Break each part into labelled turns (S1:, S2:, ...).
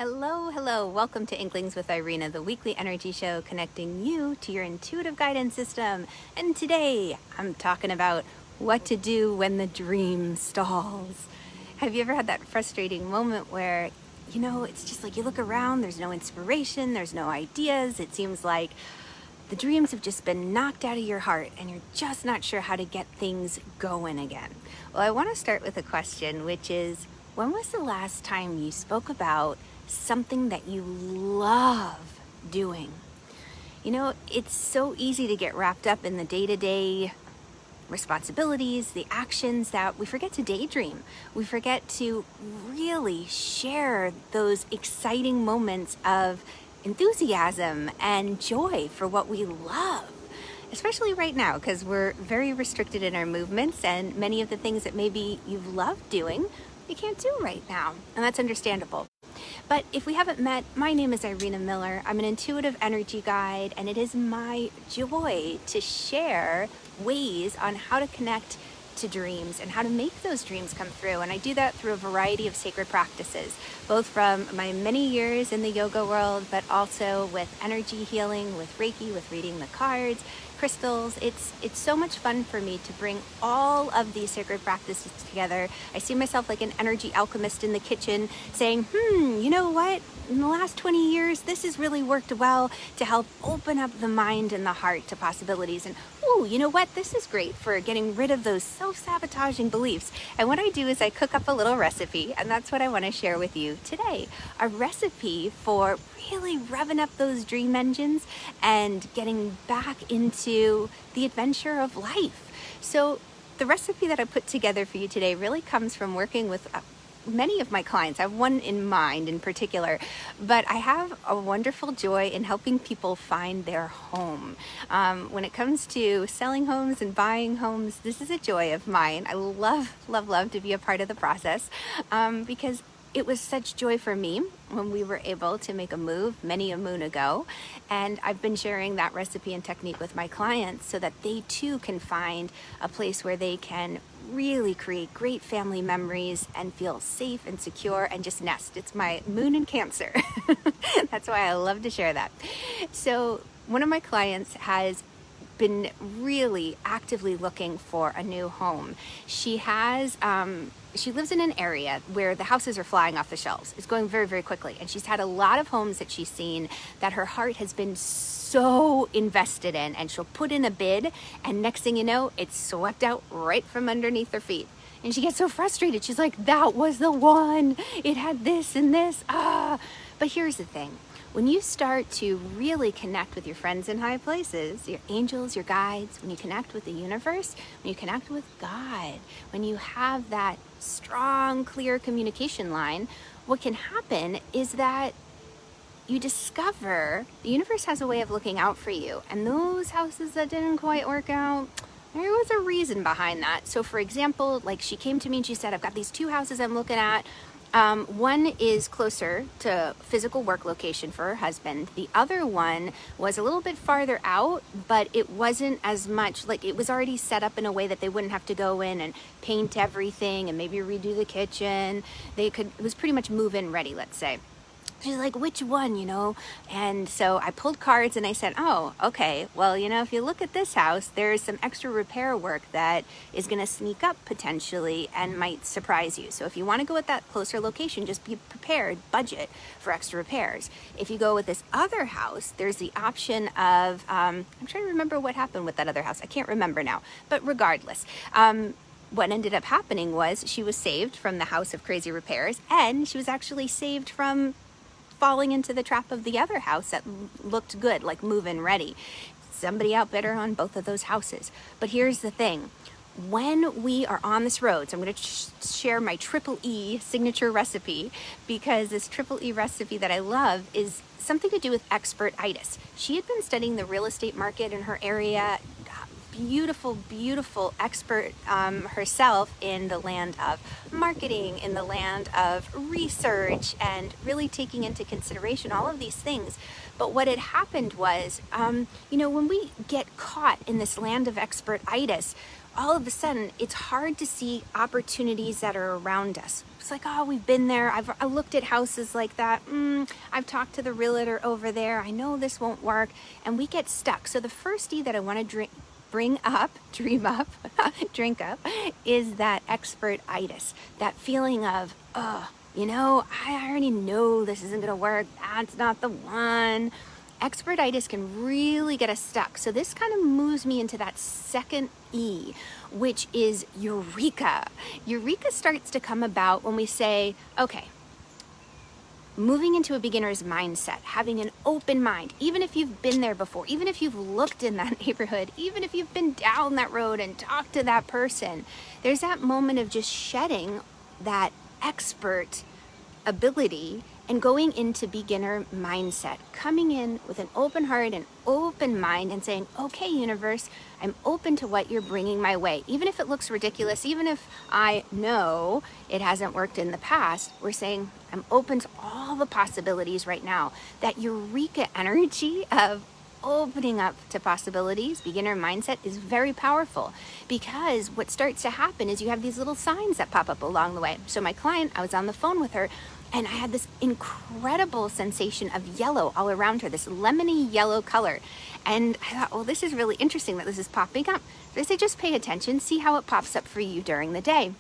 S1: Hello. Welcome to Inklings with Irena, the weekly energy show connecting you to your intuitive guidance system. And today I'm talking about what to do when the dream stalls. Have you ever had that frustrating moment where, it's just like you look around, there's no inspiration, there's no ideas. It seems like the dreams have just been knocked out of your heart and you're just not sure how to get things going again. Well, I want to start with a question, which is, when was the last time you spoke about something that you love doing? It's so easy to get wrapped up in the day-to-day responsibilities, the actions, that we forget to daydream. We forget to really share those exciting moments of enthusiasm and joy for what we love. Especially right now, because we're very restricted in our movements, and many of the things that maybe you've loved doing, you can't do right now, and that's understandable. But if we haven't met, my name is Irena Miller. I'm an intuitive energy guide, and it is my joy to share ways on how to connect to dreams and how to make those dreams come through. And I do that through a variety of sacred practices, both from my many years in the yoga world, but also with energy healing, with Reiki, with reading the cards, crystals. It's so much fun for me to bring all of these sacred practices together. I see myself like an energy alchemist in the kitchen saying, you know what? In the last 20 years, this has really worked well to help open up the mind and the heart to possibilities. And you know what? This is great for getting rid of those self-sabotaging beliefs. And what I do is I cook up a little recipe, and that's what I want to share with you today. A recipe for really revving up those dream engines and getting back into the adventure of life. So the recipe that I put together for you today really comes from working with many of my clients. I have one in mind in particular, but I have a wonderful joy in helping people find their home. When it comes to selling homes and buying homes, this is a joy of mine. I love to be a part of the process because it was such joy for me when we were able to make a move many a moon ago. And I've been sharing that recipe and technique with my clients so that they too can find a place where they can really create great family memories and feel safe and secure and just nest. It's my moon in Cancer. That's why I love to share that. So one of my clients has been really actively looking for a new home. She lives in an area where the houses are flying off the shelves. It's going very, very quickly. And she's had a lot of homes that she's seen that her heart has been so invested in, and she'll put in a bid, and next thing you know, it's swept out right from underneath her feet. And she gets so frustrated. She's like, that was the one. It had this and this. But here's the thing. When you start to really connect with your friends in high places, your angels, your guides, when you connect with the universe, when you connect with God, when you have that strong, clear communication line, what can happen is that you discover the universe has a way of looking out for you. And those houses that didn't quite work out, there was a reason behind that. So for example, like she came to me and she said, I've got these two houses I'm looking at. One is closer to physical work location for her husband. The other one was a little bit farther out, but it wasn't as much, like it was already set up in a way that they wouldn't have to go in and paint everything and maybe redo the kitchen. It was pretty much move-in ready, let's say. She's like, which one, And so I pulled cards and I said, oh, okay. Well, if you look at this house, there's some extra repair work that is going to sneak up potentially and might surprise you. So if you want to go with that closer location, just be prepared, budget for extra repairs. If you go with this other house, there's the option of, I'm trying to remember what happened with that other house. I can't remember now, but regardless, what ended up happening was she was saved from the house of crazy repairs, and she was actually saved from falling into the trap of the other house that looked good, like move-in ready. Somebody outbid her on both of those houses. But here's the thing. When we are on this road, so I'm going to share my triple E signature recipe, because this triple E recipe that I love is something to do with expert-itis. She had been studying the real estate market in her area, beautiful expert herself in the land of marketing, in the land of research, and really taking into consideration all of these things. But what had happened was, when we get caught in this land of expert-itis, all of a sudden it's hard to see opportunities that are around us. It's like, oh, we've been there. I looked at houses like that. I've talked to the realtor over there. I know this won't work. And we get stuck. So the first E that I want to drink up, is that expert-itis. That feeling of, you know, I already know this isn't going to work. That's not the one. Expert-itis can really get us stuck. So this kind of moves me into that second E, which is Eureka. Eureka starts to come about when we say, okay, moving into a beginner's mindset, having an open mind, even if you've been there before, even if you've looked in that neighborhood, even if you've been down that road and talked to that person, there's that moment of just shedding that expert ability and going into beginner mindset, coming in with an open heart and open mind and saying, okay, universe, I'm open to what you're bringing my way. Even if it looks ridiculous, even if I know it hasn't worked in the past, we're saying, I'm open to all the possibilities right now. That Eureka energy of opening up to possibilities, beginner mindset, is very powerful, because what starts to happen is you have these little signs that pop up along the way. So my client, I was on the phone with her, and I had this incredible sensation of yellow all around her, this lemony yellow color. And I thought, well, this is really interesting that this is popping up. So I say, just pay attention, see how it pops up for you during the day.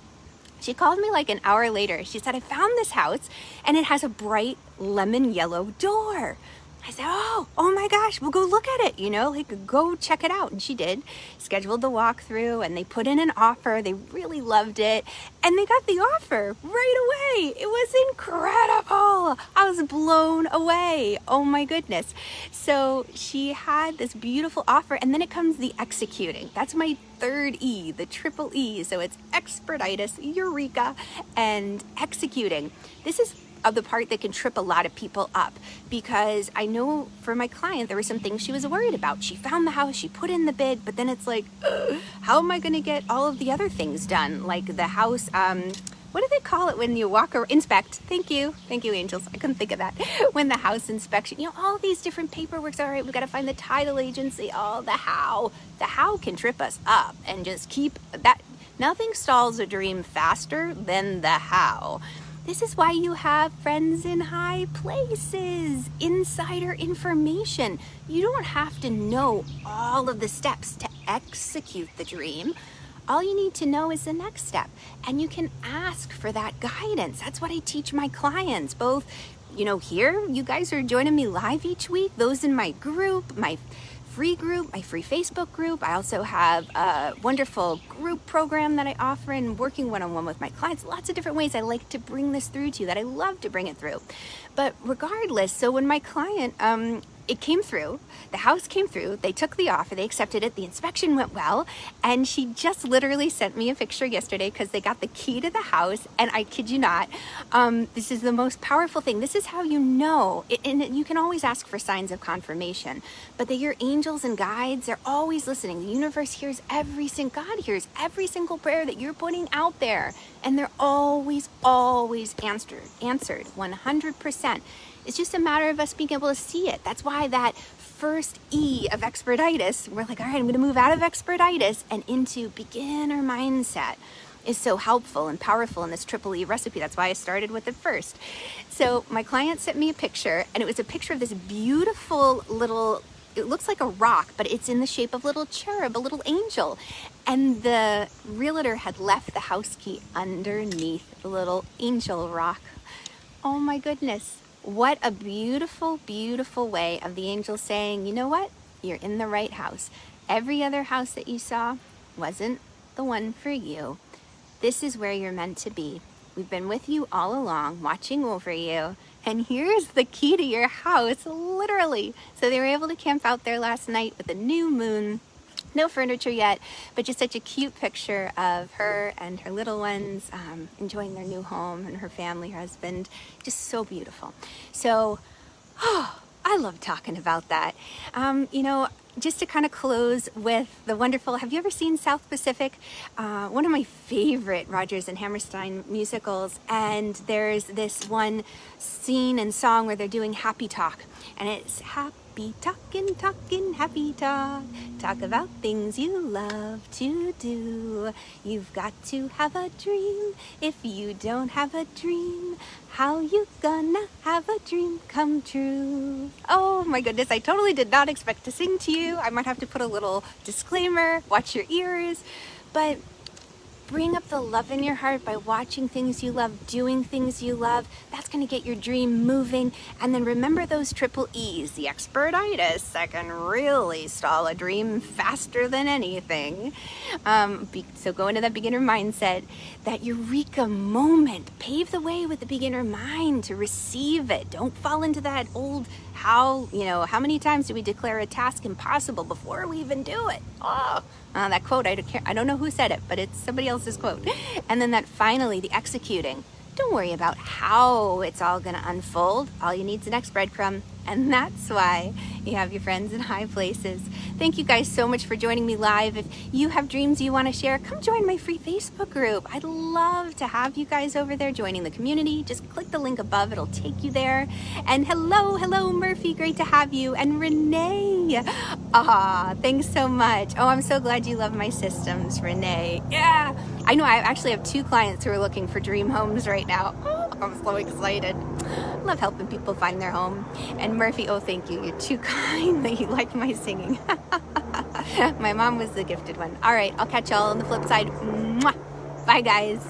S1: She called me like an hour later. She said, I found this house and it has a bright lemon yellow door. I said, oh my gosh, we'll go look at it, you know, like go check it out. And she did, scheduled the walkthrough, and they put in an offer. They really loved it. And they got the offer right away. It was incredible. I was blown away. Oh my goodness. So she had this beautiful offer, and then it comes the executing. That's my third E, the triple E. So it's expert-itis, Eureka, and executing. This is the part that can trip a lot of people up, because I know for my client, there were some things she was worried about. She found the house, she put in the bid, but then it's like, how am I going to get all of the other things done? Like the house, what do they call it when you walk or inspect? Thank you, angels. I couldn't think of that. When the house inspection, you know, all these different paperwork. All right, we've got to find the title agency. Oh, the how can trip us up, and just keep that. Nothing stalls a dream faster than the how. This is why you have friends in high places, insider information. You don't have to know all of the steps to execute the dream. All you need to know is the next step, and you can ask for that guidance. That's what I teach my clients, both, you know, here, you guys are joining me live each week, those in my group, my free group, my free Facebook group. I also have a wonderful group program that I offer, and working one-on-one with my clients. Lots of different ways I like to bring this through to you, that I love to bring it through. But regardless, so when my client, it came through, the house came through, they took the offer, they accepted it, the inspection went well, and she just literally sent me a picture yesterday, because they got the key to the house, and I kid you not, this is the most powerful thing. This is how you know, and you can always ask for signs of confirmation, but that your angels and guides, they're always listening. The universe hears God hears every single prayer that you're putting out there, and they're always answered 100%. It's just a matter of us being able to see it. That's why that first E of expert-itis, we're like, all right, I'm going to move out of expert-itis and into beginner mindset, is so helpful and powerful in this triple E recipe. That's why I started with it first. So my client sent me a picture, and it was a picture of this beautiful little, it looks like a rock, but it's in the shape of a little cherub, a little angel. And the realtor had left the house key underneath the little angel rock. Oh my goodness. What a beautiful, beautiful way of the angels saying, you know what? You're in the right house. Every other house that you saw wasn't the one for you. This is where you're meant to be. We've been with you all along, watching over you. And here's the key to your house, literally. So they were able to camp out there last night with the new moon. No furniture yet, but just such a cute picture of her and her little ones enjoying their new home, and her family, her husband. Just so beautiful. So, I love talking about that. You know, just to kind of close with the wonderful, have you ever seen South Pacific? One of my favorite Rodgers and Hammerstein musicals, and there's this one scene and song where they're doing happy talk, and it's happy happy talkin', talkin', happy talk. Talk about things you love to do. You've got to have a dream. If you don't have a dream, how you gonna have a dream come true? Oh my goodness, I totally did not expect to sing to you. I might have to put a little disclaimer, watch your ears, but bring up the love in your heart by watching things you love, doing things you love. That's going to get your dream moving. And then remember those triple E's, the expert-itis that can really stall a dream faster than anything. So go into that beginner mindset, that Eureka moment. Pave the way with the beginner mind to receive it. Don't fall into that old how many times do we declare a task impossible before we even do it? That quote, I don't know who said it, but it's somebody else's quote. And then that finally, the executing. Don't worry about how it's all going to unfold. All you need is the next breadcrumb. And that's why you have your friends in high places. Thank you guys so much for joining me live. If you have dreams you want to share, come join my free Facebook group. I'd love to have you guys over there joining the community. Just click the link above. It'll take you there. And hello, Murphy. Great to have you. And Renee. Thanks so much. Oh, I'm so glad you love my systems, Renee. Yeah. I know I actually have 2 clients who are looking for dream homes right now. Oh, I'm so excited. Love helping people find their home. And Murphy, oh, thank you. You're too kind that you like my singing. My mom was the gifted one. All right, I'll catch y'all on the flip side. Mwah. Bye, guys.